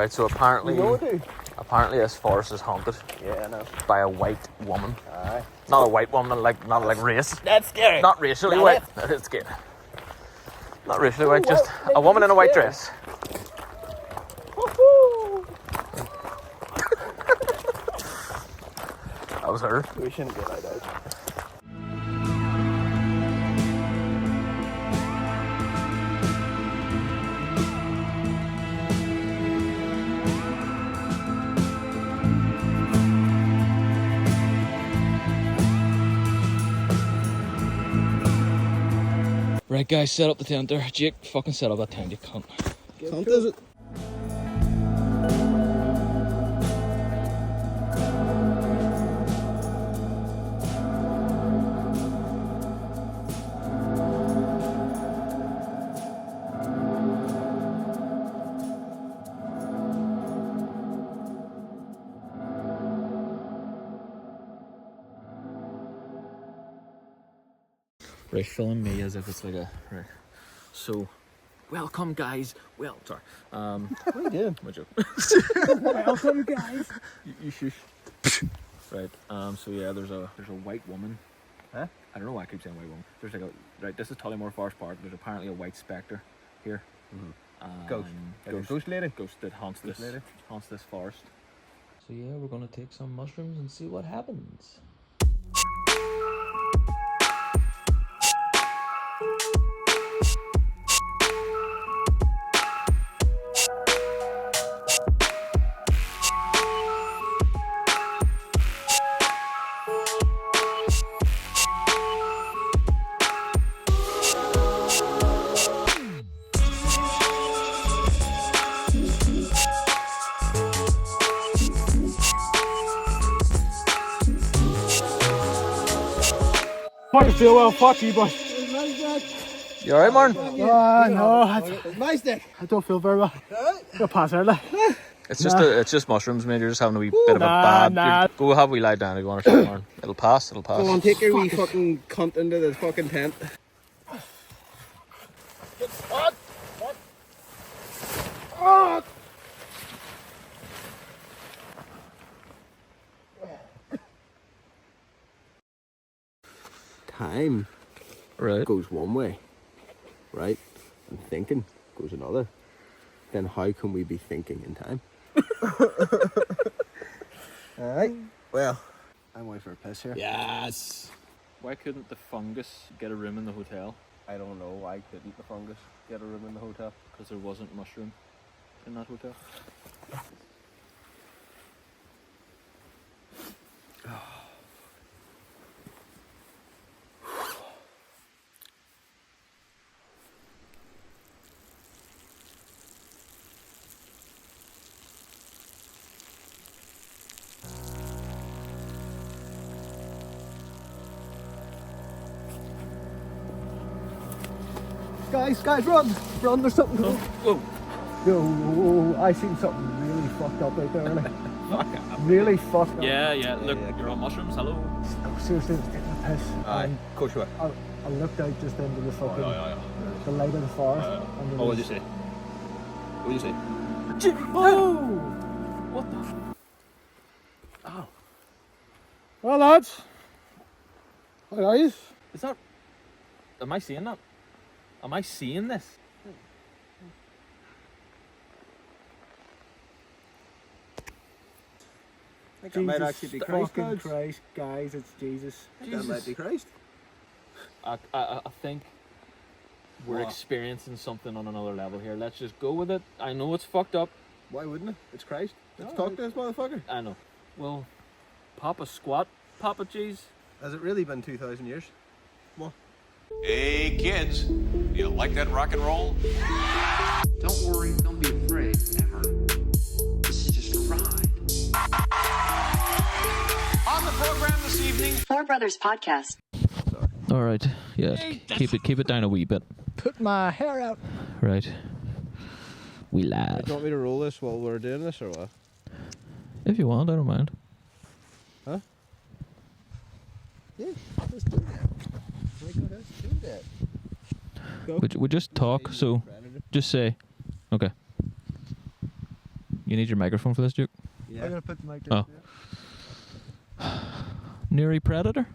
Right, so apparently this forest is haunted. Yeah, I know. By a white woman. Aye. Not a white woman, not like race. That's scary. Not racially white. That is scary. Not racially white, just a woman in a white dress. That was her. We shouldn't get out of. Right, guys, set up the tent there. Jake, fucking set up that tent, you cunt. Cunt is it? Right, filling me as if it's like a... Right. So, welcome, guys. Well, sorry. What are you doing? My joke. Welcome, guys. You shush. Right, so yeah, there's a white woman. Huh? I don't know why I keep saying white woman. There's like a... Right, this is Tollymore Forest Park. There's apparently a white spectre here. Ghost. Like a ghost lady? Ghost that haunts Ghost lady? haunts this forest. So yeah, we're gonna take some mushrooms and see what happens. Fucking feel well, fuck you, boy. You alright, Martin? No, it's my stick. I don't feel very well. I'll pass out like. It's just mushrooms, mate. You're just having a wee bit of a bad. Go have a wee lie down if you want to shut Martin. It'll pass. It'll pass. Go on, take your wee fucking cunt into this fucking tent. What? Oh. Time goes one way, right? And thinking goes another. Then how can we be thinking in time? Alright. Well, I'm away for a piss here. Yes. Why couldn't the fungus get a room in the hotel? I don't know why couldn't the fungus get a room in the hotel? Because there wasn't mushroom in that hotel. Guys, run! Run, there's something going on. Whoa. Yo, I seen something really fucked up out there, really. Really fucked up. Yeah, look, you're on mushrooms, hello. No, seriously, I was taking a piss. Of course you are. I looked out just into the fucking, the light of the forest. And What did you say? What did you say? Oh! What the Oh. Well, lads. How are you? Is that... Am I seeing that? Am I seeing this? I think that might actually be Christ. Fucking Christ, guys, it's Jesus. That might be Christ. I think we're experiencing something on another level here. Let's just go with it. I know it's fucked up. Why wouldn't it? It's Christ. Let's talk to this motherfucker. I know. Well, Papa Squat, Papa Cheese. Has it really been 2,000 years? What? Hey kids, you like that rock and roll? Don't worry, don't be afraid, ever. This is just a ride. On the program this evening, Four Brothers Podcast. All right. Yeah. Keep it down a wee bit. Put my hair out. Right. We live. Do you want me to roll this while we're doing this or what? If you want, I don't mind. Huh? Yeah, let's do that. Let's do that. We just talk, so just say, okay. You need your microphone for this, Duke. Yeah. I'm gonna put the mic Oh. down. Neary Predator?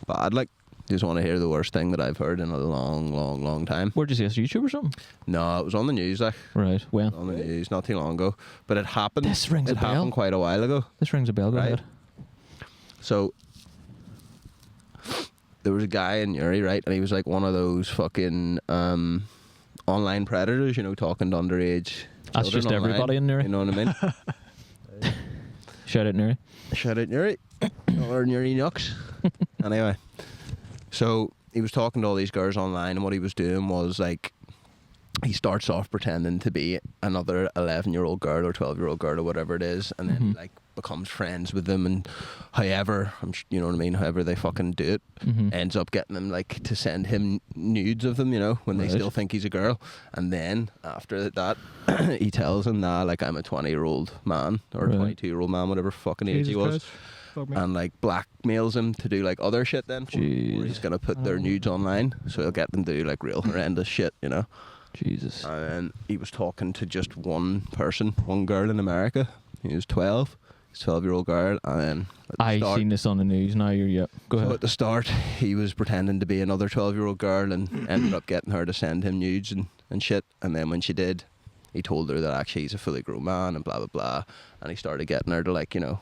Bad, like. Just want to hear the worst thing that I've heard in a long time. Where'd you see this? YouTube or something? No, it was on the news, like. Right, when? On the news, not too long ago. But it happened. This rings a It happened bell. quite a while ago. This rings a bell, go Right. ahead. So there was a guy in Uri, right, and he was like one of those fucking online predators, you know, talking to underage. That's children just online, everybody in Newry. You know what I mean? Shout out Neary. Shout out Newry. Or Newry Nucks. Anyway, so he was talking to all these girls online, and what he was doing was like, he starts off pretending to be another 11-year-old girl or 12-year-old girl or whatever it is, and then like becomes friends with them, and however, you know what I mean, however they fucking do it, ends up getting them like to send him nudes of them, you know, when they Right. still think he's a girl, and then after that, he tells him, nah, like I'm a 20-year-old man or Right. 22-year-old man, whatever fucking age he Jesus was. Christ. Fuck me. And like blackmails him to do like other shit then for him, or he's gonna put their nudes online, so he'll get them to do like real horrendous shit, you know. Jesus. And he was talking to just one person, one girl in America. He was 12. He's a 12-year-old girl, and then at the I start- seen this on the news. Now you're Go so ahead. at the start, he was pretending to be another 12-year-old girl and ended up getting her to send him nudes and shit. And then when she did, he told her that actually he's a fully grown man and blah, blah, blah. And he started getting her to, like, you know,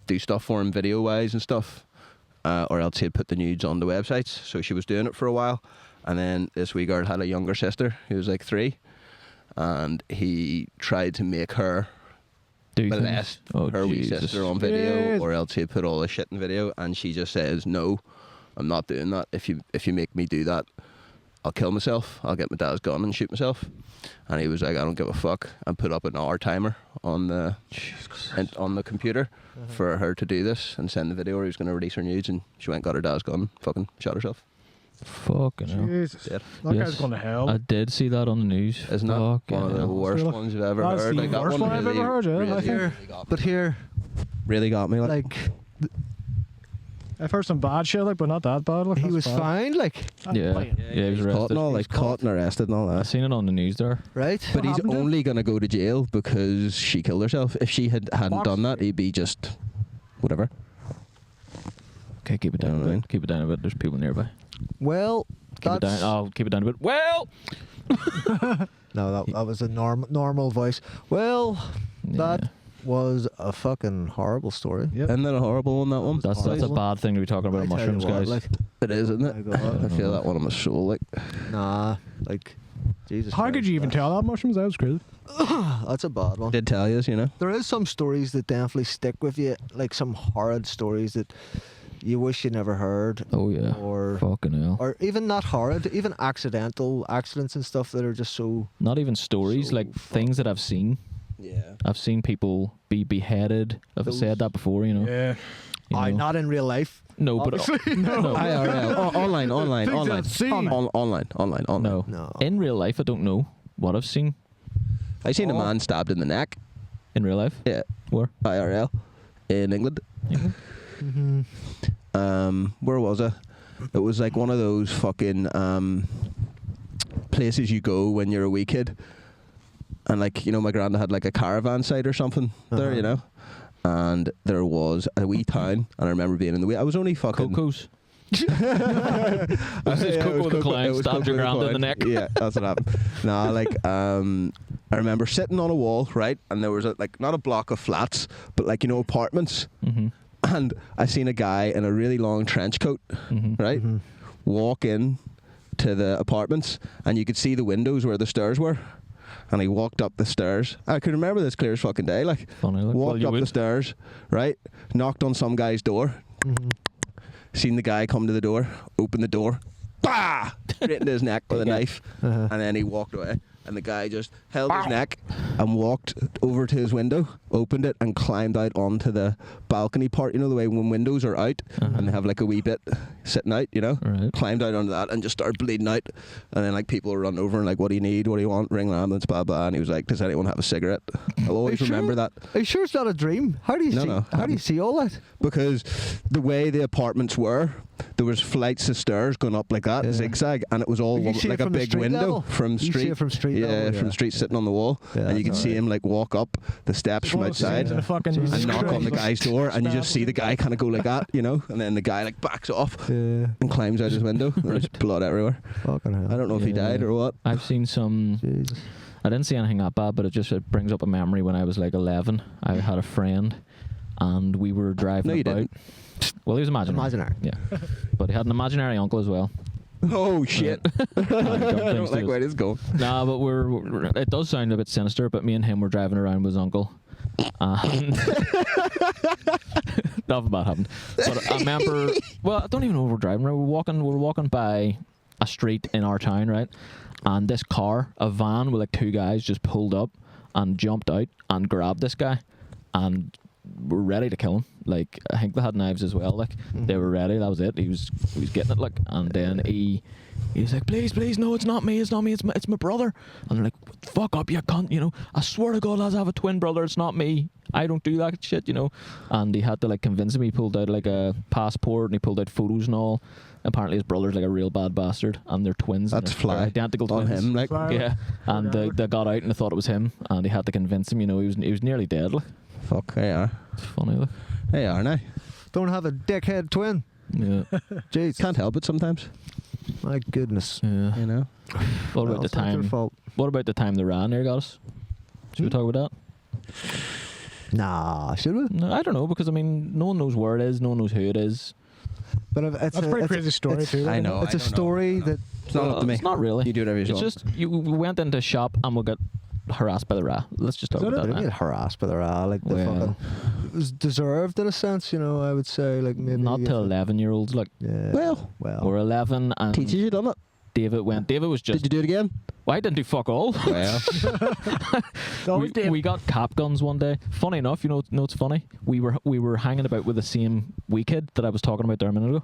do stuff for him video-wise and stuff. Or else he'd put the nudes on the websites. So she was doing it for a while. And then this wee girl had a younger sister who was like 3. And he tried to make her Do things. molest her wee Jesus. sister on video, Yes. or else he'd put all the shit in video, and she just says, no, I'm not doing that. If you make me do that, I'll kill myself. I'll get my dad's gun and shoot myself. And he was like, I don't give a fuck, and put up an hour timer on the on the computer for her to do this and send the video where he was going to release her nudes, and she went and got her dad's gun, fucking shot herself. Fucking hell. Jesus. Dead. That Yes. guy's going to hell. I did see that on the news. Isn't that Fucking one of the hell. worst Look, ones you've ever that's heard? the Like, that worst one I've really, ever heard, yeah, I really, think. really got me. But here, Really got me. like, I've heard some bad shit, like, but not that bad. Like, he that's was bad. fine, like, Yeah, he was caught arrested. and all, like caught and arrested and all I that. seen it on the news there. right? But he's happened to him? only going to go to jail because she killed herself. If she hadn't Box. done that, he'd be just whatever. Okay, keep it You know down a what I mean? bit. Keep it down a bit. There's people nearby. Well, Keep it down. I'll keep it down a bit. Well, no, that was a normal voice. Well, that Yeah. was a fucking horrible story. Yep. Isn't that a horrible one? That one. that's a horrible. bad thing to be talking about I tell you mushrooms, what, guys. like, It is, isn't it? I go, I feel that one on my soul. Like, nah, like, Jesus. How could Christ, you even tell that mushrooms? That was crazy. That's a bad one. did tell you, you know. There is some stories that definitely stick with you, like some horrid stories that you wish you never heard, Oh yeah. or Fucking hell. or even not horrid, even accidental accidents and stuff that are just so. Not even stories, So like things that I've seen. Yeah. I've seen people be beheaded. I've said that before, you know. Yeah. You know. Not in real life. No, but Obviously. no, IRL. online. Things I've seen. Online. no. No. In real life, I don't know what I've seen I seen a man stabbed in the neck. in real life. Yeah. Where? IRL. In England. Where was I? It was like one of those fucking places you go when you're a wee kid, and like, you know, my granddad had like a caravan site or something there, you know, and there was a wee town, and I remember being in the wee. I was only fucking. Coco's. Was this Coco the Clown it was stabbed your Coco the granddad in the Clown. neck? Yeah, that's what happened. Nah, like I remember sitting on a wall, right, and there was like not a block of flats, but like, you know, apartments. Mm-hmm. And I seen a guy in a really long trench coat, right, walk in to the apartments, and you could see the windows where the stairs were. And he walked up the stairs. I could remember this clear as fucking day. Like, Funny, like, well, walked you up the would. stairs, right, knocked on some guy's door, seen the guy come to the door, open the door, bah, straight into his neck with a knife, and then he walked away. And the guy just held his neck and walked over to his window, opened it, and climbed out onto the balcony part. You know, the way when windows are out and they have like a wee bit sitting out, you know? Right. Climbed out onto that and just started bleeding out. And then like people were running over and like, what do you need? What do you want? Ring an ambulance, blah, blah. And he was like, does anyone have a cigarette? I'll always Are you remember sure? that. Are you sure it's not a dream? How do you No, see? no, How do you see all that? Because the way the apartments were, there was flights of stairs going up like that, Yeah. zigzag, and it was all But you see like it a from the big street window level? from You see street. it from street yeah, level, from yeah. street sitting on the wall, Yeah, and you can that's see alright. him like walk up the steps from One of the outside. scenes in the fucking Jesus And knock on the Christ. guy's door, and you just Stab see the guy kind of go like that, you know, and then the guy like backs off Yeah. and climbs out his window. There's blood everywhere. Fucking hell. I don't know if he Yeah. died or what. I've seen some. Jesus. I didn't see anything that bad, but it brings up a memory when I was like 11. I had a friend, and we were driving No, you about. didn't. Well, he was imaginary. Imaginary. Yeah, but he had an imaginary uncle as well. Oh shit! I don't like where this going. Nah, but it does sound a bit sinister, but me and him were driving around with his uncle. And nothing bad happened. But I remember, well, I don't even know where we're driving. We were walking by a street in our town, right? And this car, a van with like two guys, just pulled up and jumped out and grabbed this guy, and were ready to kill him. Like, I think they had knives as well. Like, they were ready. That was it. He was getting it. Like, and then he was like, please, no, it's not me. It's my brother. And they're like, fuck up, you cunt. You know, I swear to God, lads, I have a twin brother. It's not me. I don't do that shit. You know. And he had to like convince him. He pulled out like a passport and he pulled out photos and all. Apparently his brother's like a real bad bastard, and they're twins. And That's they're fly identical on twins. him, like. Fly. Yeah, and Poor guy. they got out and they thought it was him, and he had to convince him. You know, he was nearly dead. Like, Fuck, they are. it's funny. Like, They are now. Don't have a dickhead twin. yeah, Jeez. Can't help it sometimes, My goodness. yeah. you know. What Well, about the it's not their time? fault. What about the time the ran there got us? Should we talk about Nah, should we? that? No, I don't know, because I mean, no one knows where it is, no one knows who it is. But it's That's a pretty crazy story it's- too. I like, know. It's a don't know, story I know. that It's not up to me. It's not really. You do whatever you It's want. just we went into a shop and we got harassed by the rat. Let's just talk Is that about they that. get now. harassed by the rat. Like the Well. fucking, it was deserved in a sense, you know. I would say, like maybe Not if to it- 11-year-olds. Like, Yeah. Well, we're 11 and teaches you done it. David went. David was just. Did you do it again? Well, I didn't do fuck all. Well, always Dave. we got cap guns one day. Funny enough, you know it's funny. We were hanging about with the same wee kid that I was talking about there a minute ago.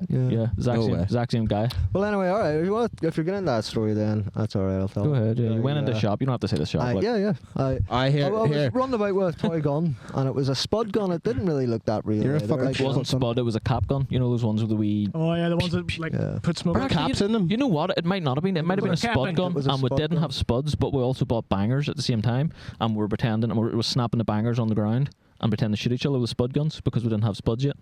Yeah, No way. exact same guy. Well, anyway, all right. If you're getting into that story, then that's all right. I'll tell. Go ahead. Yeah, you went into Yeah. the shop. You don't have to say the shop. like- Yeah. I I hear was here. running about with a toy gun, and it was a spud gun. It didn't really look that real. You're a either. fucking Like, It wasn't something- spud. It was a cap gun. You know those ones with the wee. Oh yeah, the ones that like Yeah. put smoke. Or out. actually, caps in them. You know what? It might not have been. It might have been a was a cap spud in. gun, It was a and we spud didn't gun. have spuds, but we also bought bangers at the same time, and we were pretending, and we were snapping the bangers on the ground and pretending to shoot each other with spud guns because we didn't have spuds yet.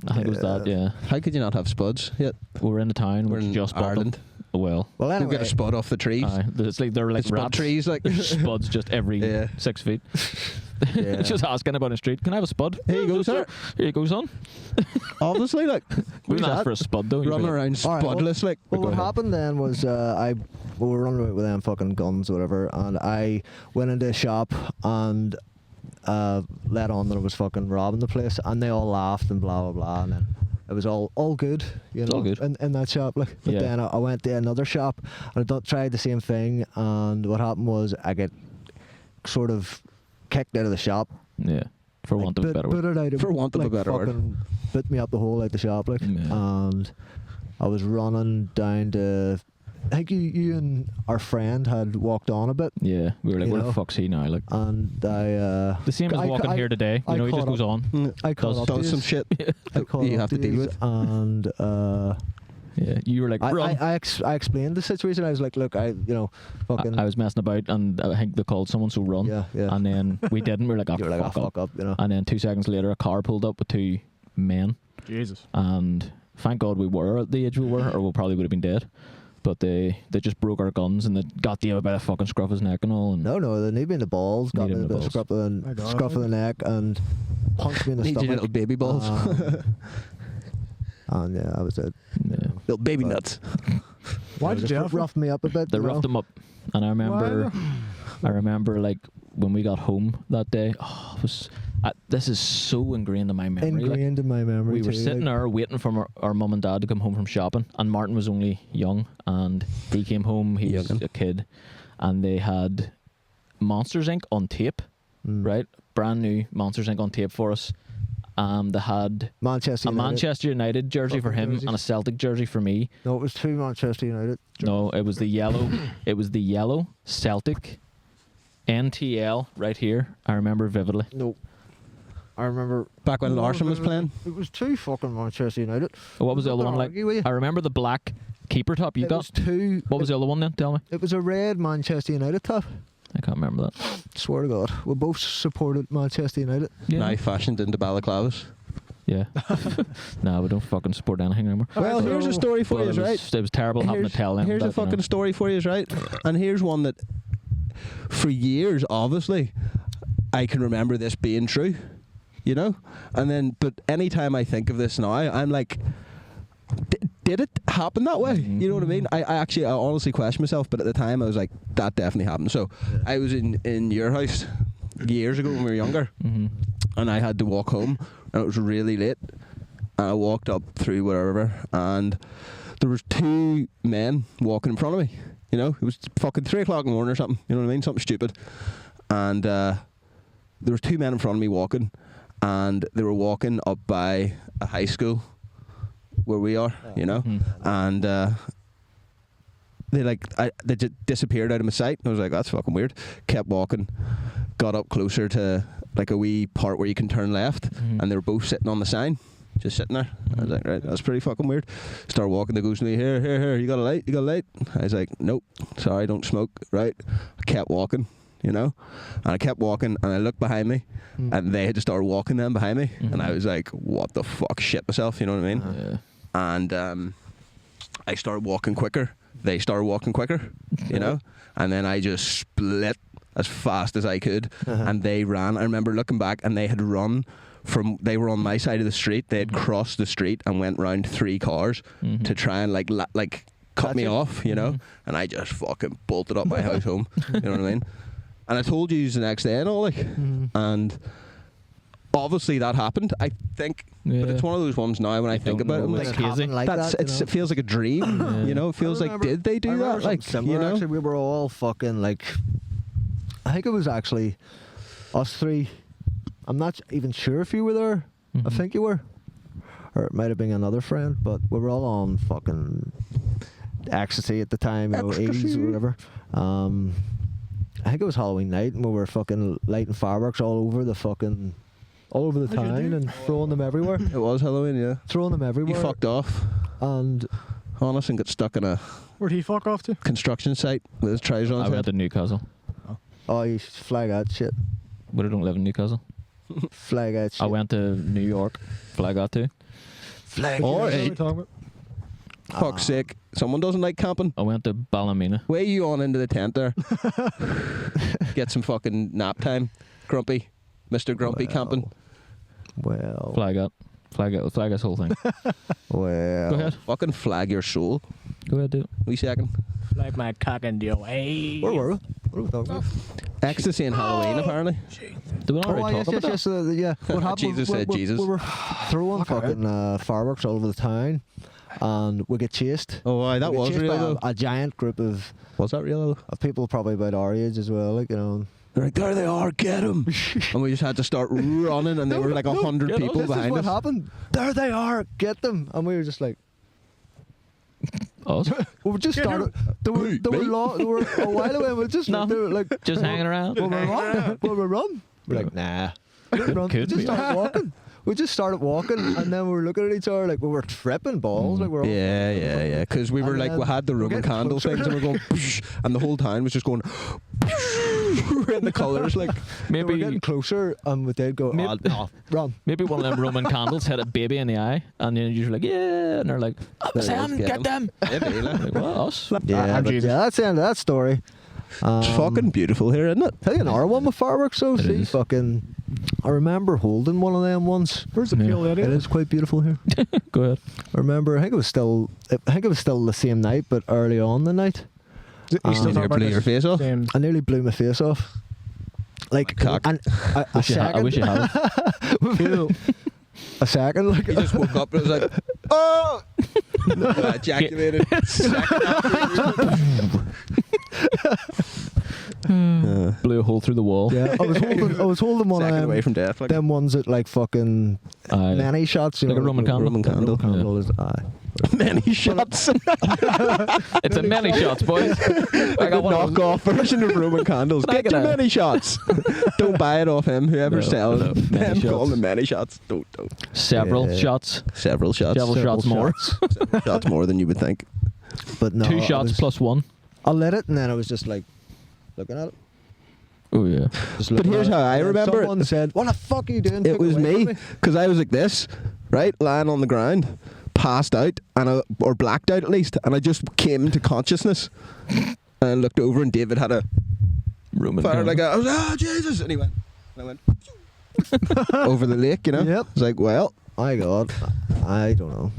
I think it was that. Yeah, How could you not have spuds yet? we were in the town. We're We in just bought Ireland. them. Well, Well, Go anyway, get a spud off the trees. it's like they're like Spud rats. trees, like. There's spuds just every Yeah. 6 feet. Yeah. Just asking about the street. Can I have a spud? Here you go, sir. Here you go, son. Obviously, like. We Who's didn't ask that? for a spud though. Running usually. around All right, well- spudless, like. Well, Go what ahead. happened then was we were running about with them fucking guns or whatever, and I went into a shop and let on that I was fucking robbing the place, and they all laughed and blah blah blah, and then it was all good, you It's know, all good. in that shop. Like, but Yeah. then I went to another shop and I tried the same thing, and what happened was I get sort of kicked out of the shop. Yeah, for want of a better word. Booted out For want of a like, better word. fucking bit me up the hole out the shop, like, Yeah. and I was running down to. I think you and our friend had walked on a bit, Yeah, we were like, You where know. the fuck's he now? Like and I. the same as walking here today. You know, he just goes on. I caught up Does to some yous. shit I caught you up have to deal yous, with. and Yeah, you were like, run. I explained the situation. I was like, look, fucking. I was messing about, and I think they called someone, so run. Yeah, yeah. And then we didn't. We were like, oh, you were like, fuck oh, up. fuck up, you know. And then 2 seconds later, a car pulled up with 2 men, Jesus. and thank God we were at the age we were, or we probably would have been dead. But they just broke our guns, and they got David by the fucking scruff of his neck and all. And No, they need me in the balls, got Need me him in in the the balls. My God. scruff of the neck, and punched me in the Need your stomach. little baby balls. And yeah, that was it. yeah. Little baby But- nuts. Why Just did you have rough me up a bit? They you know? roughed him up, and I remember like when we got home that day. Oh, this is so ingrained in my memory. like, Ingrained in my memory. we were too, sitting like, there waiting for our mum and dad to come home from shopping, and Martin was only young, and he came home. He was Youngin'. a kid, and they had Monsters Inc. on tape, right? Brand new Monsters Inc. on tape for us. They had Manchester a United. Manchester United jersey for Fucking him jerseys. and a Celtic jersey for me. No, it was 2 Manchester United. No, it was the yellow. It was the yellow Celtic NTL right here. I remember vividly. No. I remember Back when Larson was playing. It was 2 fucking Manchester United. What was the other Not one gonna like? argue with you. I remember the black keeper top you It got. was 2. What was the other one then? Tell me. It was a red Manchester United top. I can't remember that. Swear to God, we both supported Manchester United. Yeah. Now fashioned into balaclavas. Yeah. No, we don't fucking support anything anymore. Well, here's a story for Well, you, right? It was terrible having to tell them. Here's a that, you know. fucking story for you, right? And here's one that, for years, obviously, I can remember this being true, you know? And then, but anytime I think of this now, I'm like, did it happen that way? You know what I mean? I honestly question myself, but at the time I was like, that definitely happened. So I was in your house years ago when we were younger, and I had to walk home, and it was really late. And I walked up through whatever, and there was 2 men walking in front of me. You know, it was fucking 3 o'clock in the morning or something. You know what I mean? Something stupid. And there was 2 men in front of me walking, and they were walking up by a high school where we are, you know, and they just disappeared out of my sight. I was like, that's fucking weird. Kept walking, got up closer to like a wee part where you can turn left, and they were both sitting on the sign, just sitting there. I was like, right, that's pretty fucking weird. Start walking. They goes to me, here, you got a light? You got a light? I was like, nope, sorry, don't smoke. Right, I kept walking, you know, and I kept walking, and I looked behind me, and they had just started walking then behind me, and I was like, what the fuck, shit myself, you know what I mean? Yeah. And I started walking quicker. They started walking quicker, you know, and then I just split as fast as I could, and they ran. I remember looking back, and they had run they were on my side of the street. They had crossed the street and went round 3 cars to try and like cut me off, you know, and I just fucking bolted up my house home, you know what I mean? And I told you the next day and all, like, and obviously that happened, I think, but it's one of those ones now when I think about it, I'm know, like, it's hazy. Like that's that, you know? it feels like a dream, you know. It feels like, did they do that? Like, similar, you know, actually, we were all fucking like, I think it was actually us 3. I'm not even sure if you were there. I think you were, or it might have been another friend, but we were all on fucking ecstasy at the time, you know, 80s or whatever. I think it was Halloween night, and we were fucking lighting fireworks all over the town and throwing them everywhere. it was Halloween, yeah. Throwing them everywhere. You fucked off, And honest, and got stuck in a Where'd he fuck off to? construction site with his trousers on I his went head. to Newcastle. oh, you flag out shit. But I don't live in Newcastle. Flag out shit. I went to New York. Flag out too. Flag Or What are we eight. talking about? Fuck's sake, someone doesn't like camping. I went to Ballymena. Way you on into the tent there. Get some fucking nap time. Grumpy. Mr. Grumpy camping. Well, Flag out. Flag out. Flag this whole thing. well. Go ahead. Fucking flag your soul. Go ahead, do it. Wee second. Like my cock and your way. Where were we? What are we talking about? Ecstasy and Halloween, apparently. Did we not already yes, talk about that? yes, yeah. What happened? Jesus said Jesus. We were throwing fucking fireworks all over the town, and we get chased. Oh, aye, that We get was chased real by though. a giant group of Was that real though? people probably about our age as well, like, you know. They're like, there they are, get them. And we just had to start running, and there were like 100 get people This is behind what us. happened. There they are, get them. And we were just like, Us? we just Get started. They were, Who, they were, me? they were a while away. We just No. they were like Just hanging around? Will we run? Will we run? We're like, nah. We didn't run. We Could just be. started walking. We just started walking, and then we were looking at each other like we were tripping balls. Like we're all Yeah. Because we were And like, then we had the we're Roman getting candle closer. things, and we're going, "Psh," and the whole time was just going, "Psh," in the colours, like. we were getting Maybe closer, and we did go, Maybe- no, run. maybe one of them Roman candles hit a baby in the eye, and then you're like, yeah, and they're like, oh, There it Sam, is, get them. Maybe, like. Like, well, us. Yeah, I'm but Jesus. yeah, that's the end of that story. It's fucking beautiful here, isn't it? Tell you another one with fireworks, so It see, is. fucking. I remember holding one of them once. Where's the Yeah. peel lady? It is quite beautiful here. Go ahead. I remember. I think it was still the same night, but early on the night. You still Um, talking about blew your this face off? same- I nearly blew my face off. Like Cock. and a I second. wish you had it. A second. Like He just woke up and was like, oh! Ejaculated. Second after. Blew a hole through the wall. yeah, I was holding one of Second them. away from death. Like. Them ones that like fucking Aye. many shots. You Like know, a Roman candle. Roman candle. Roman candle is, aye. Many shots. It's a many shots, boys. I got one of those. Knockoff version of Roman candles. Can I Get get your a- many shots. Don't buy it off him. Whoever's No, selling no, many them, call shots. them many shots. Don't. Several Yeah. shots. Several shots. Several shots more. Several shots more than you would think. But no, 2 I shots was- plus 1. I lit it, and then I was just like looking at it. Oh yeah. Just But looking here's at it, how I and then remember it. Someone said, "What the fuck are you doing?" It Took was away me from because I was like this, right, lying on the ground, passed out, or blacked out at least, and I just came into consciousness and I looked over, and David had a Roman fire candle. like I was Jesus, and he went, and I went over the lake, you know. Yep. I was like, well, My God, I don't know.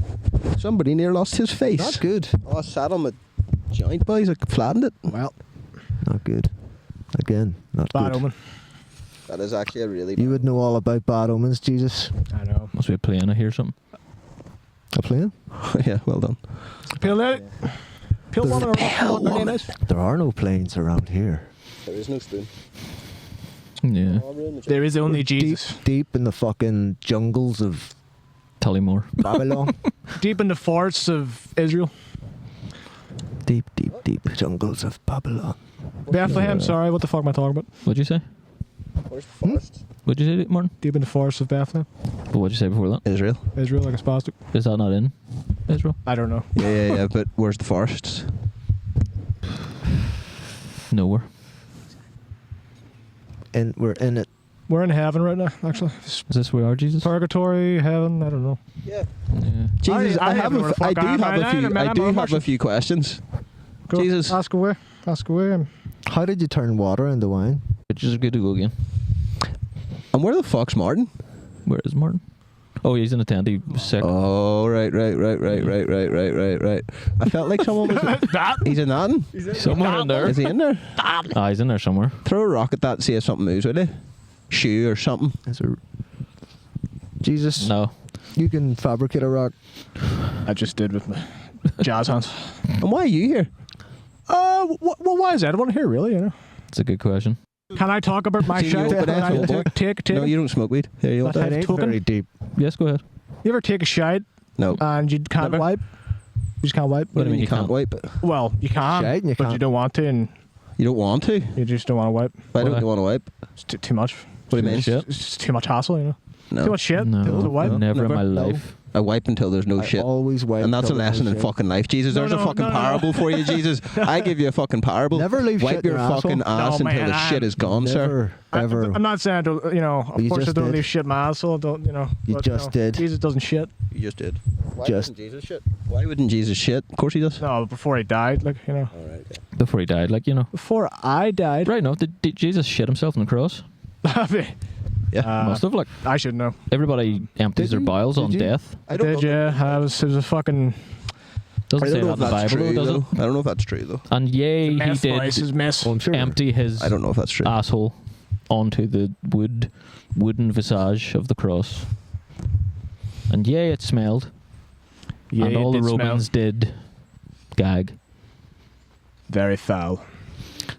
somebody near lost his face. Not good. Oh, I sat on my joint, boys. I flattened it. Well, not good. Again, not Bad good. omen. That is actually a really. You would know all about bad omens, Jesus. I know. Must be a plane. I hear something. A plane? Yeah, well done. Peel it. Peel one around. There are no planes around here. There is no spoon. Yeah. There is only Deep, Jesus. deep in the fucking jungles of Tollymore. Babylon. Deep in the forests of Israel. Deep, deep, deep jungles of Babylon. Bethlehem, sorry, what the fuck am I talking about? What'd you say? Where's the forest? What'd you say, Martin? Deep in the forests of Bethlehem. But what'd you say before that? Israel. Israel, like a spastic. Is that not in Israel? I don't know. Yeah. But where's the forests? Nowhere. And we're in it. We're in heaven right now, actually. Is this where we are, Jesus? Purgatory, heaven, I don't know. Yeah. Yeah. Jesus, I I have no fuck do on, have man. a few. Man, I do I'm have a actually- few questions. Go, Jesus. Ask away. Ask away. How did you turn water into wine? Which is good to go again. And where the fuck's Martin? Where is Martin? Oh, he's in the tent. He was sick. Oh, right. I felt like someone was. That? He's in that. Somewhere in there. Is he in there? Ah, he's in there somewhere. Throw a rock at that and see if something moves, will you? Shoe or something. Is there... Jesus, No. you can fabricate a rock. I just did with my jazz hands. And why are you here? Well, why is that? I want to hear, really, you know. It's a good question. Can I talk about my See, you shite? open Can I asshole, boy. take No, you don't smoke weed. Here, you want That's that? it. It ain't token? very deep. Yes, go ahead. You ever take a shite No. and you can't Never. wipe? You just can't wipe? What do you mean you you can't can't? wipe? Well, you can, Shite and you but can't. you don't want to, and You don't want to? you just don't want to wipe. Why don't Why? you want to wipe? It's too much. What do you mean? Shit. It's just too much hassle, you know. No. Too much shit. No, to wipe. never in Never. my No. life. I wipe until there's no I shit. always wipe. And that's a till there's lesson no in shit. fucking life, Jesus. No, There's a no, fucking no, no. parable for you, Jesus. I give you a fucking parable. Never leave Wipe shit in your your fucking asshole. ass No, until man, the shit is gone, sir. Never, ever. I'm not saying, you know, of You course I just don't did. leave shit in my asshole, don't, you know. You but, just did. Jesus doesn't shit. You just did. Why Just- wouldn't Jesus shit? Why wouldn't Jesus shit? Of course he does. No, before he died, like, you know. All right. Okay. Before he died, like, you know. Before I died. Right, no. Did Jesus shit himself on the cross? Yeah. Must have, like. I should know. Everybody empties Did their you? bowels Did on you? death. I don't Did know. yeah? It was a fucking Doesn't I say don't that know in the if that's Bible, true, though, does though. it? I don't know if that's true, though. And yay, he mess, boys, did his mess. Oh, I'm sure. empty his I don't know if that's true. asshole onto the wooden visage of the cross. And yay, it smelled. Yeah, and it all the did smell Romans did gag. very foul.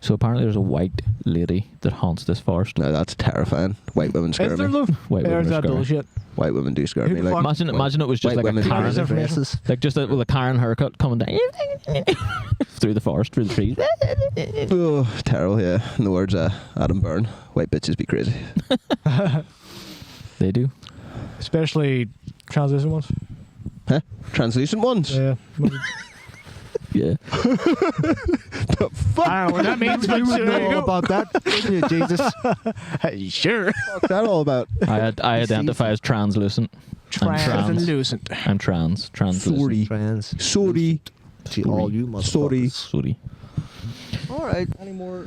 So apparently there's a white lady that haunts this forest. No, that's terrifying. White women scare Is there me. though? White There's women that are scary. bullshit. White women do scare Who me. the Like, fuck- Imagine it was just White like a women Karen, Karen. Faces. like just with a Karen haircut coming down through the forest, through the trees. oh, terrible. Yeah. In the words of Adam Byrne, white bitches be crazy. They do. Especially transition ones. Huh? Translucent ones. Yeah. Yeah. The fuck? I don't know what that means, but You would there know you all go. about that, wouldn't you, Jesus? Hey, sure. What's that all about? I identify as translucent. I'm trans. Translucent. I'm trans. Translucent. Sorry. Trans. Sorry. See, all you motherfuckers. Sorry. Sorry. All right. Any more?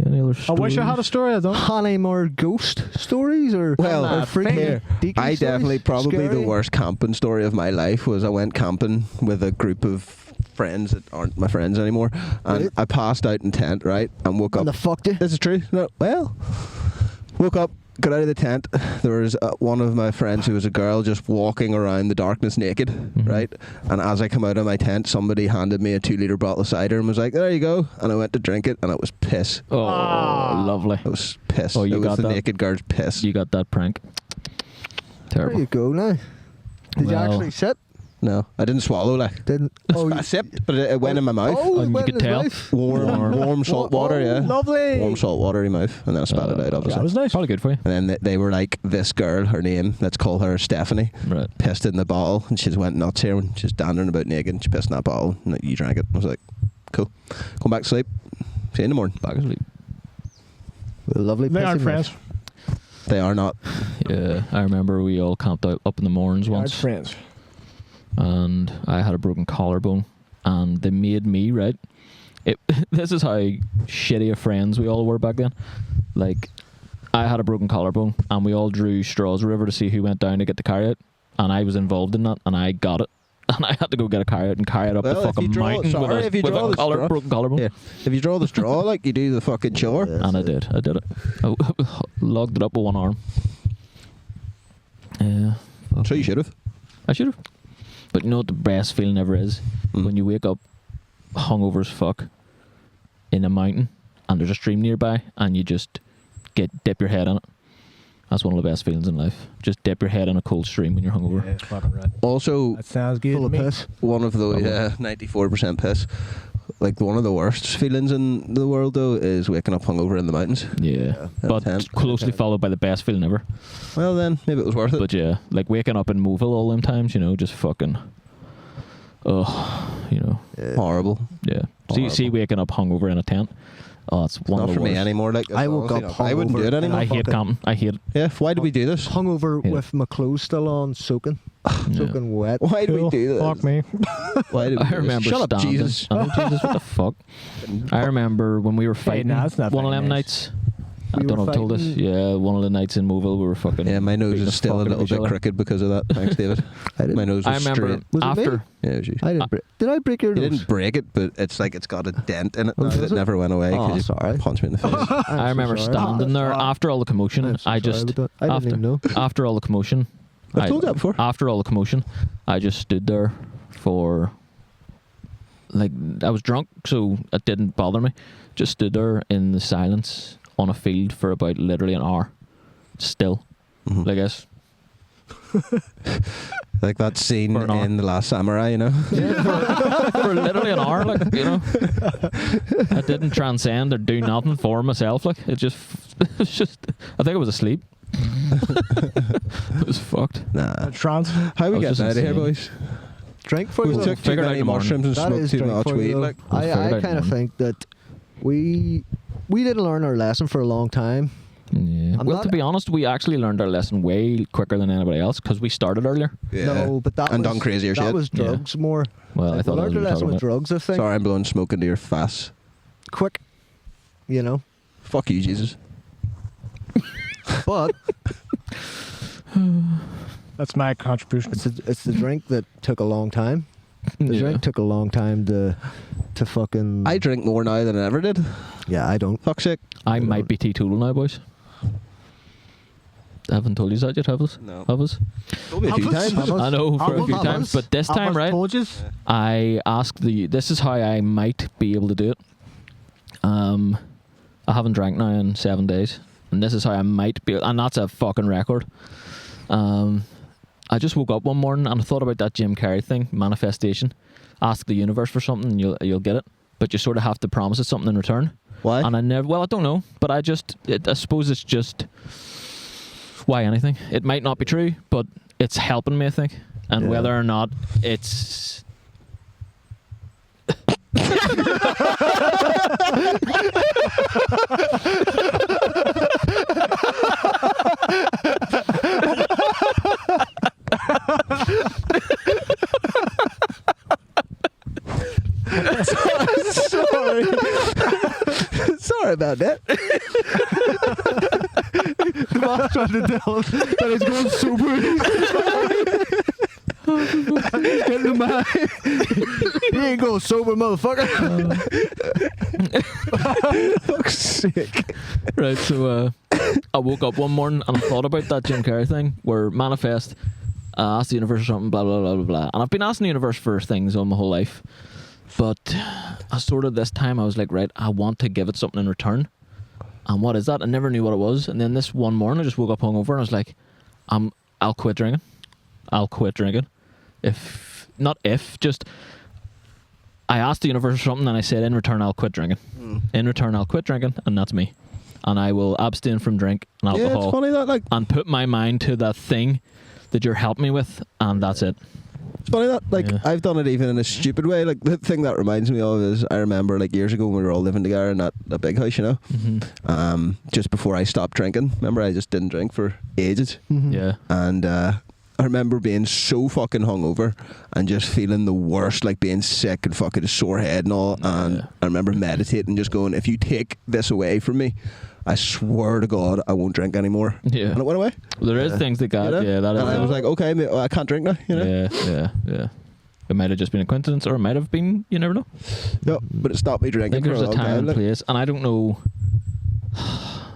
Any other I wish I had a stories? story. I don't. Any more ghost stories or? Well, or freaky here, deacon I stories? definitely probably Scary? the worst camping story of my life was I went camping with a group of friends that aren't my friends anymore, and Right. I passed out in tent, right, and woke And up. the fuck did? This is true. No, well, woke up, got out of the tent. There was one of my friends who was a girl just walking around the darkness naked, right? And as I come out of my tent, somebody handed me a 2-litre bottle of cider and was like, "There you go." And I went to drink it, and it was piss. Oh, lovely. It was piss. Oh, you it was got the that? naked girl's piss. You got that prank. There Terrible. you go now. Did you Well- actually sit? No, I didn't swallow. Like Didn't. I sipped, but it went in my mouth. Oh, And you went could in his tell. mouth. Warm salt water. Yeah, Lovely. warm salt watery mouth, and then I spat it out. That Obviously, was nice. Probably good for you. and then they were like, "This girl, her name, let's call her Stephanie." Right. Pissed in the bottle, and she just went nuts here when she's dandering about naked. And she pissed in that bottle, and you drank it. I was like, "Cool, come back to sleep. See you in the morning." Back asleep. Lovely. They aren't pissy friends. mouth. They are not. Yeah, I remember we all camped out up in the Mourns They aren't once, friends. and I had a broken collarbone, and they made me, right? This is how shitty of friends we all were back then. Like, I had a broken collarbone, and we all drew straws river to see who went down to get the carry out, and I was involved in that, and I got it. And I had to go get a carry out and carry it up Well, the if fucking you draw- mountain sorry, if you with draw a the straw- broken collarbone. Yeah. If you draw the straw, like you do the fucking chore. And I did it. I logged it up with one arm. Yeah. So you should have. I should have. But you know what the best feeling ever is? When you wake up hungover as fuck in a mountain and there's a stream nearby and you just dip your head in it. That's one of the best feelings in life. Just dip your head in a cold stream when you're hungover. Yeah, it's fucking right. Also, That sounds good Full to of me. piss. one of the 94% piss. Like one of the worst feelings in the world though is waking up hungover in the mountains. Yeah. But Tent. closely followed by the best feeling ever. Well then, maybe it was worth it. But yeah, like waking up in Moville all them times, you know, just fucking, you know, Horrible. yeah. See waking up hungover in a tent. Oh, it's one Not of for the me worst. anymore. Like I woke honestly up not. I wouldn't do it hungover anymore. I hate fucking- camping. I hate it. Yeah. Why did we do this? Hungover Yeah. with my clothes still on, soaking, Yeah. soaking wet. Why did we Cool. do this? Fuck me. Why did we I do this? remember Shut up, standing. Jesus. I know, Jesus, what the fuck? I remember when we were fighting nah, it's not one of very them nice. nights. I We don't were know if I told us. fighting- Yeah, one of the nights in Moville, we were fucking. Yeah, my nose beating is the still a fuck out little of each bit other. crooked because of that. Thanks, David. I didn't. My nose was I remember straight. Was it after. me? Yeah, it was you. I didn't. Did I break your You nose? didn't break it, but it's like it's got a dent in it Oh, now does that it? never went away Oh, because sorry. you punched me in the face. I'm I so remember sorry. standing there after all the commotion. I'm so I sorry just about that. I didn't even know. after all the commotion. I've told you that before. After all the commotion, I just stood there for. Like, I was drunk, so it didn't bother me. Just stood there in the silence on a field for about literally an hour. Still, Mhm. I guess. Like that scene For an hour. in The Last Samurai, you know? For literally an hour, like, you know. I didn't transcend or do nothing for myself, like. It was just, I think I was asleep. It was fucked. Nah. Trans. How are we I was getting just out of here, insane. boys? Drink for We you. took too figured out many in the morning. mushrooms and That smoked is too drink much for you, weed. though. Like, We'll figure it I out kind of in the think that we didn't learn our lesson for a long time. Yeah. I'm Well, not- to be honest, we actually learned our lesson way quicker than anybody else because we started earlier. yeah. No, but that And was, done crazier that shit. was Yeah. drugs more. Well, I Like, thought we that was learned what our you were lesson talking with about. drugs. I think Sorry, I'm blowing smoke into your face. quick, you know. Fuck you, Jesus. But That's my contribution. it's the drink that took a long time. The Yeah. drink took a long time to fucking. I drink more now than I ever did. Yeah, I don't. Fuck's sake. I might be teetotal now, boys. I haven't told you that yet, have us? No. Have us? Told me a few Have us? times. I know for a Have few us? times, but this time, right? I asked this is how I might be able to do it. I haven't drank now in 7 days, and this is how I might be, and that's a fucking record. I just woke up one morning and I thought about that Jim Carrey thing, manifestation. Ask the universe for something and you'll get it, but you sort of have to promise it something in return. Why? And I never. Well, I don't know, but I suppose it's just why anything. It might not be true, but it's helping me, I think, and Yeah. whether or not it's. Sorry. Sorry about that. The boss tried to tell us that he's going super easy. Get in the mind. You ain't going sober, motherfucker. Fuck's sake. Right, so I woke up one morning and I thought about that Jim Carrey thing where manifest, ask the universe or something, blah, blah, blah, blah, blah. And I've been asking the universe for things all my whole life. But I sort of this time I was like, right, I want to give it something in return. And what is that? I never knew what it was. And then this one morning I just woke up hungover and I was like, I'll quit drinking. I'll quit drinking. If not if, just I asked the universe for something and I said in return I'll quit drinking. In return I'll quit drinking, and that's me. And I will abstain from drink and Yeah, alcohol it's funny that like and put my mind to that thing that you're helping me with, and that's it. it's funny that like Yeah. I've done it even in a stupid way. Like the thing that reminds me of is I remember like years ago when we were all living together in that big house, you know. Mm-hmm. Just before I stopped drinking, remember I just didn't drink for ages, Yeah. and I remember being so fucking hungover and just feeling the worst, like being sick and fucking sore head and all. And Yeah. I remember meditating, just going, if you take this away from me, I swear to God, I won't drink anymore. Yeah. And it went away. There is things that God, You know? yeah, that is. And I was like, okay, I can't drink now. You know? Yeah. It might have just been a coincidence, or it might have been. You never know. No, but it stopped me I drinking think for a there's a long time and like- place, and I don't know.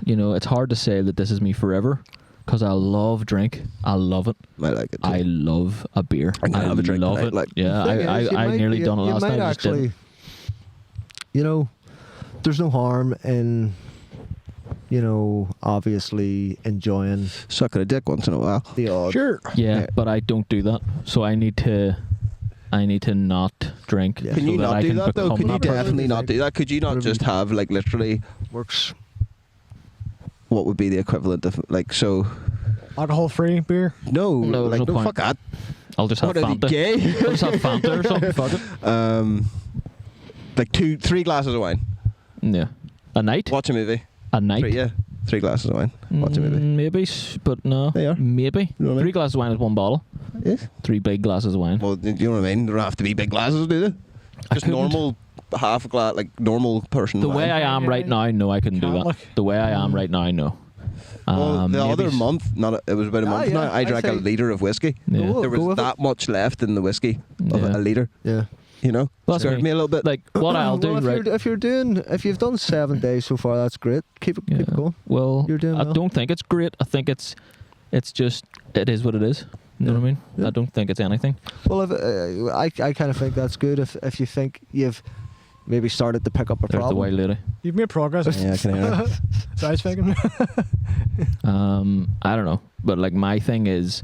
You know, it's hard to say that this is me forever, because I love drink. I love it. I like it too. I love a beer. I can have a drink love tonight, it. like- Yeah, Thing is, you I might- nearly you- done it you last might night. I just didn't. you know, there's no harm in, you know, obviously enjoying Sucking a dick once in a while. the odd. Yeah, Yeah. but I don't do that. So I need to not drink. Yeah. Can so you that not I do can that though? become Can you that person. definitely not do that? Could you not Whatever just you- have like literally Works. what would be the equivalent of like so? Alcohol-free beer. No, No, there's like no no, point. fuck that. I'll just have What are you Fanta. gay? I'll just have Fanta or something. Fuck it. Like 3 glasses of wine. Yeah. A night? Watch a movie. A night? 3 glasses of wine. Watch a movie. Maybe, but no. They are. Maybe. You know what I mean? 3 glasses of wine is 1 bottle. Yes. 3 big glasses of wine. Well, you know what I mean. They don't have to be big glasses, do they? Just couldn't. normal half a glass, like normal person. The wine. way I am right now, no, I couldn't do Can't that. look. The way I am right now, no. Well, the maybe other s- month, it was about a month yeah, now. I I'd drank a say- litre of whiskey. Yeah. Go There with was it. that much left in the whiskey of Yeah. a litre. Yeah. You know, Well, that's scared me. me a little bit. Like, what I'll do, well, right? if you've done 7 days so far, that's great. Keep it going. Well, You're doing I well. don't think it's great. I think it's just, it is what it is. You know what I mean? Yeah. I don't think it's anything. Well, I kind of think that's good. If you think you've maybe started to pick up a There's the problem. white lady. You've made progress. Yeah, I can hear it. So I was thinking. I don't know. But like my thing is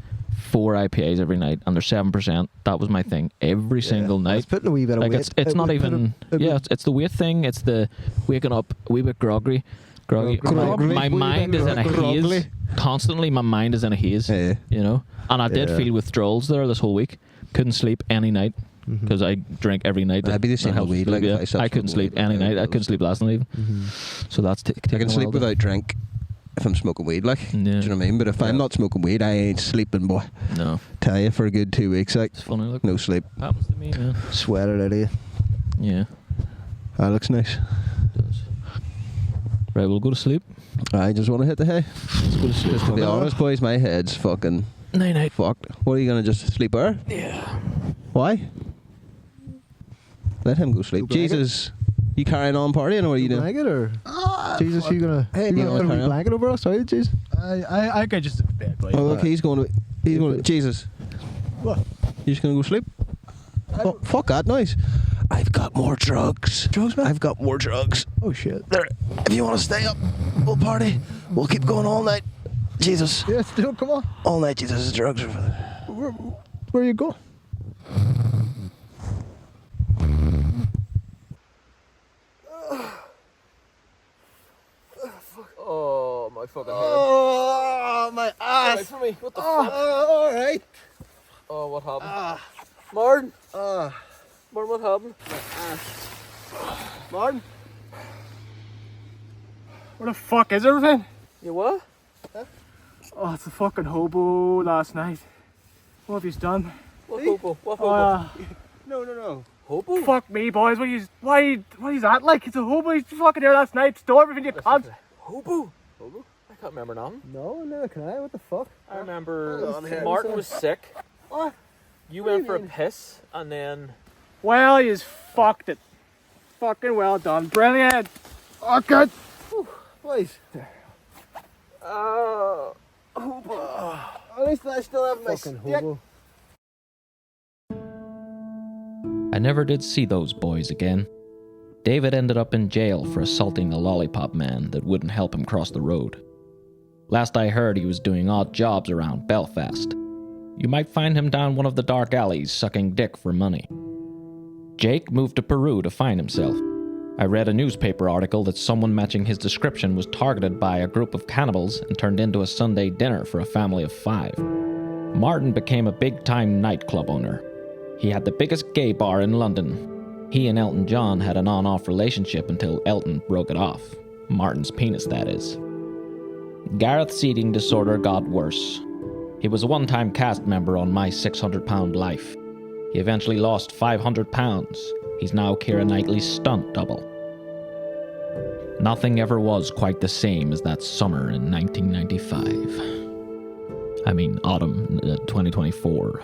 4 IPAs every night, and they're 7%. That was my thing every single night. It's putting a wee bit of Like weight. it's It not would put even it yeah, would- it's the weight thing. It's the waking up a wee bit groggy. Groggy. My mind is in a Groggy. haze. Constantly, my mind is in a haze. Yeah. You know, and I did Yeah. feel withdrawals there this whole week. Couldn't sleep any night Mhm. because I drink every night. I'd be the That same with helps weed, sleep, like, if yeah. I stopped I couldn't smoking sleep weed, any yeah, night. I it couldn't was- sleep last night even. Mhm. So that's I taking can a sleep while to- without drink if I'm smoking weed, like. Yeah. Do you know what I mean? But if I'm not smoking weed, I ain't sleeping, boy. No, Tell you, for a good 2 weeks, like, it's funny. Look, no sleep. happens to me. Yeah, Sweat it out of you. yeah, That looks nice. it does. Right, we'll go to sleep. I just want to hit the hay. Let's go to sleep. Just to be honest, boys, my head's fucking Night night. fucked. What are you gonna just sleep there? Yeah. Why? Let him go sleep. Go blanket. Jesus, you carrying on partying or what are you doing? Blanket or Jesus? You gonna Hey, you no, gonna put a carry wee on. blanket over us? Are you, Jesus? I could just bed, please. Oh, okay, he's going to. He's going to. Jesus, What? you just gonna go sleep? Oh, fuck that noise. I've got more drugs. Drugs, man? I've got more drugs. Oh shit. There. If you want to stay up, we'll party. We'll keep going all night. Jesus, Yeah, still come on. all night. Jesus, drugs are for the. Where you go? Oh my fucking head. Oh, my ass. For me. What the all right. Oh, what happened? Martin. Martin, what happened? Martin. Where the fuck is everything? You what? Oh, it's a fucking hobo last night. What have you done? What hobo? What No. Hobo? Fuck me, boys. What is that like? It's a hobo. He's fucking here last night. Stole everything you can't. Hobo? Hobo? I can't remember nothing. No, neither can I. What the fuck? I remember Hang on here. Martin was sick. What? You What do went you for a mean? piss, and then Well, he's fucked it. Fucking well done. Brilliant. Oh, good. Please. At least I still have my Fucking hobo. I never did see those boys again. David ended up in jail for assaulting a lollipop man that wouldn't help him cross the road. Last I heard, he was doing odd jobs around Belfast. You might find him down one of the dark alleys sucking dick for money. Jake moved to Peru to find himself. I read a newspaper article that someone matching his description was targeted by a group of cannibals and turned into a Sunday dinner for a family of 5. Martin became a big-time nightclub owner. He had the biggest gay bar in London. He and Elton John had an on-off relationship until Elton broke it off. Martin's penis, that is. Gareth's eating disorder got worse. He was a one-time cast member on My 600-Pound Life. He eventually lost 500 pounds. He's now Keira Knightley's stunt double. Nothing ever was quite the same as that summer in 1995. I mean, autumn 2024.